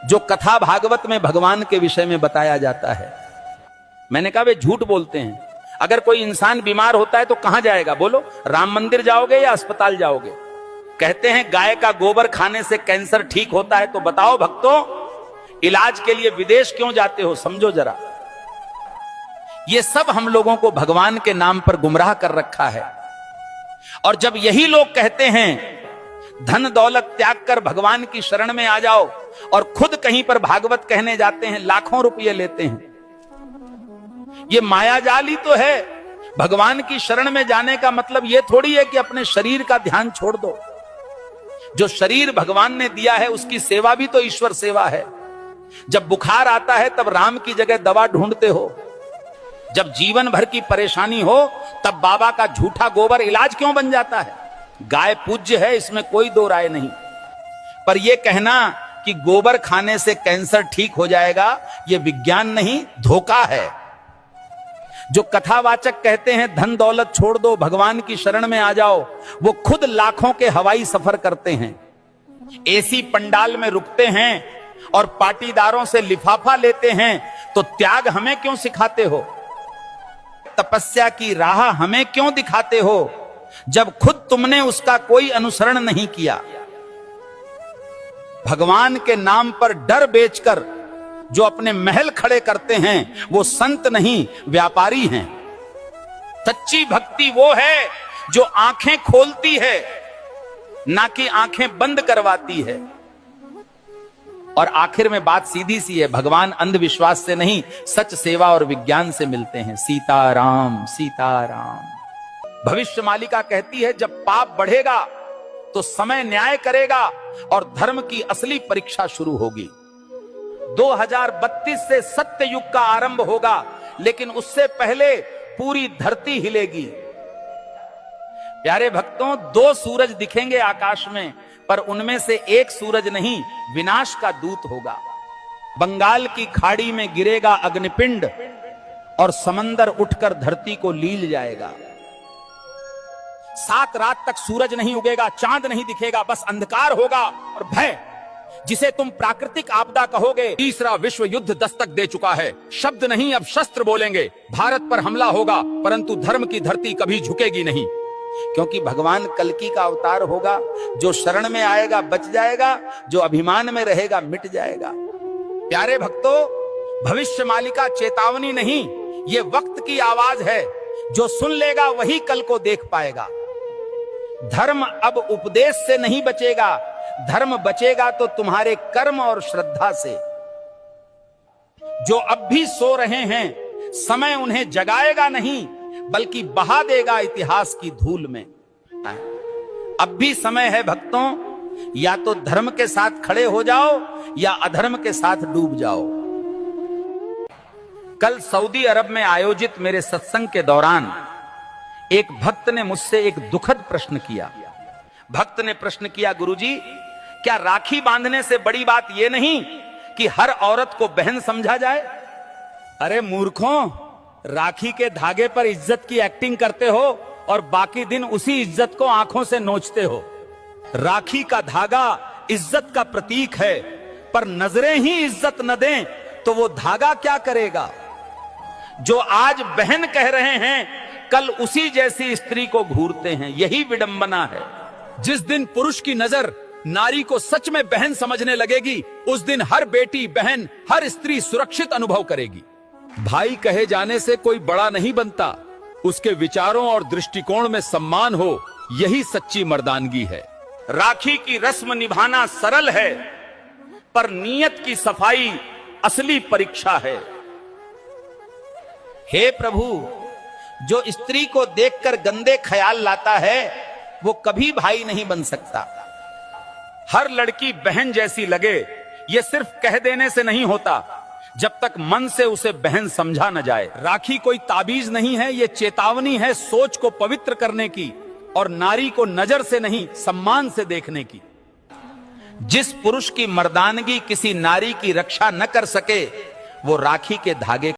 जो कथा भागवत में भगवान के विषय में बताया जाता है। मैंने कहा वे झूठ बोलते हैं। अगर कोई इंसान बीमार होता है तो कहां जाएगा बोलो? राम मंदिर जाओगे या अस्पताल जाओगे? कहते हैं गाय का गोबर खाने से कैंसर ठीक होता है, तो बताओ भक्तों, इलाज के लिए विदेश क्यों जाते हो? समझो जरा। ये सब हम लोगों को भगवान के नाम पर गुमराह कर रखा है। और जब यही लोग कहते हैं धन दौलत त्याग कर भगवान की शरण में आ जाओ, और खुद कहीं पर भागवत कहने जाते हैं, लाखों रुपये लेते हैं। ये मायाजाल ही तो है। भगवान की शरण में जाने का मतलब यह थोड़ी है कि अपने शरीर का ध्यान छोड़ दो। जो शरीर भगवान ने दिया है उसकी सेवा भी तो ईश्वर सेवा है। जब बुखार आता है तब राम की जगह दवा ढूंढते हो। जब जीवन भर की परेशानी हो तब बाबा का झूठा गोबर इलाज क्यों बन जाता है? गाय पूज्य है, इसमें कोई दो राय नहीं, पर यह कहना कि गोबर खाने से कैंसर ठीक हो जाएगा, यह विज्ञान नहीं, धोखा है। जो कथावाचक कहते हैं धन दौलत छोड़ दो, भगवान की शरण में आ जाओ, वो खुद लाखों के हवाई सफर करते हैं, एसी पंडाल में रुकते हैं और पाटीदारों से लिफाफा लेते हैं। तो त्याग हमें क्यों सिखाते हो? तपस्या की राह हमें क्यों दिखाते हो, जब खुद तुमने उसका कोई अनुसरण नहीं किया? भगवान के नाम पर डर बेचकर जो अपने महल खड़े करते हैं वो संत नहीं, व्यापारी हैं। सच्ची भक्ति वो है जो आंखें खोलती है, ना कि आंखें बंद करवाती है। और आखिर में बात सीधी सी है, भगवान अंधविश्वास से नहीं, सच सेवा और विज्ञान से मिलते हैं। सीताराम सीताराम। भविष्य मालिका कहती है जब पाप बढ़ेगा तो समय न्याय करेगा और धर्म की असली परीक्षा शुरू होगी। 2032 से सत्य युग का आरंभ होगा, लेकिन उससे पहले पूरी धरती हिलेगी। प्यारे भक्तों, 2 सूरज दिखेंगे आकाश में, पर उनमें से एक सूरज नहीं, विनाश का दूत होगा। बंगाल की खाड़ी में गिरेगा अग्निपिंड और समंदर उठकर धरती को लील जाएगा। 7 रात तक सूरज नहीं उगेगा, चांद नहीं दिखेगा, बस अंधकार होगा और भय, जिसे तुम प्राकृतिक आपदा कहोगे। तीसरा विश्व युद्ध दस्तक दे चुका है। शब्द नहीं अब शस्त्र बोलेंगे। भारत पर हमला होगा, परंतु धर्म की धरती कभी झुकेगी नहीं, क्योंकि भगवान कल्कि का अवतार होगा। जो शरण में आएगा बच जाएगा, जो अभिमान में रहेगा मिट जाएगा। प्यारे भक्तों, भविष्य मालिका चेतावनी नहीं, ये वक्त की आवाज है। जो सुन लेगा वही कल को देख पाएगा। धर्म अब उपदेश से नहीं बचेगा, धर्म बचेगा तो तुम्हारे कर्म और श्रद्धा से। जो अब भी सो रहे हैं, समय उन्हें जगाएगा नहीं, बल्कि बहा देगा इतिहास की धूल में। अब भी समय है भक्तों, या तो धर्म के साथ खड़े हो जाओ या अधर्म के साथ डूब जाओ। कल सऊदी अरब में आयोजित मेरे सत्संग के दौरान एक भक्त ने मुझसे एक दुखद प्रश्न किया। भक्त ने प्रश्न किया, गुरुजी, क्या राखी बांधने से बड़ी बात यह नहीं कि हर औरत को बहन समझा जाए? अरे मूर्खों, राखी के धागे पर इज्जत की एक्टिंग करते हो और बाकी दिन उसी इज्जत को आंखों से नोचते हो। राखी का धागा इज्जत का प्रतीक है, पर नजरें ही इज्जत न दें तो वो धागा क्या करेगा? जो आज बहन कह रहे हैं, कल उसी जैसी स्त्री को घूरते हैं। यही विडंबना है। जिस दिन पुरुष की नजर नारी को सच में बहन समझने लगेगी, उस दिन हर बेटी, बहन, हर स्त्री सुरक्षित अनुभव करेगी। भाई कहे जाने से कोई बड़ा नहीं बनता, उसके विचारों और दृष्टिकोण में सम्मान हो, यही सच्ची मर्दानगी है। राखी की रस्म निभाना सरल है, पर नीयत की सफाई असली परीक्षा है। हे प्रभु, जो स्त्री को देखकर गंदे ख्याल लाता है वो कभी भाई नहीं बन सकता। हर लड़की बहन जैसी लगे, ये सिर्फ कह देने से नहीं होता, जब तक मन से उसे बहन समझा न जाए। राखी कोई ताबीज नहीं है, ये चेतावनी है सोच को पवित्र करने की और नारी को नजर से नहीं सम्मान से देखने की। जिस पुरुष की मर्दानगी किसी नारी की रक्षा न कर सके, वो राखी के धागे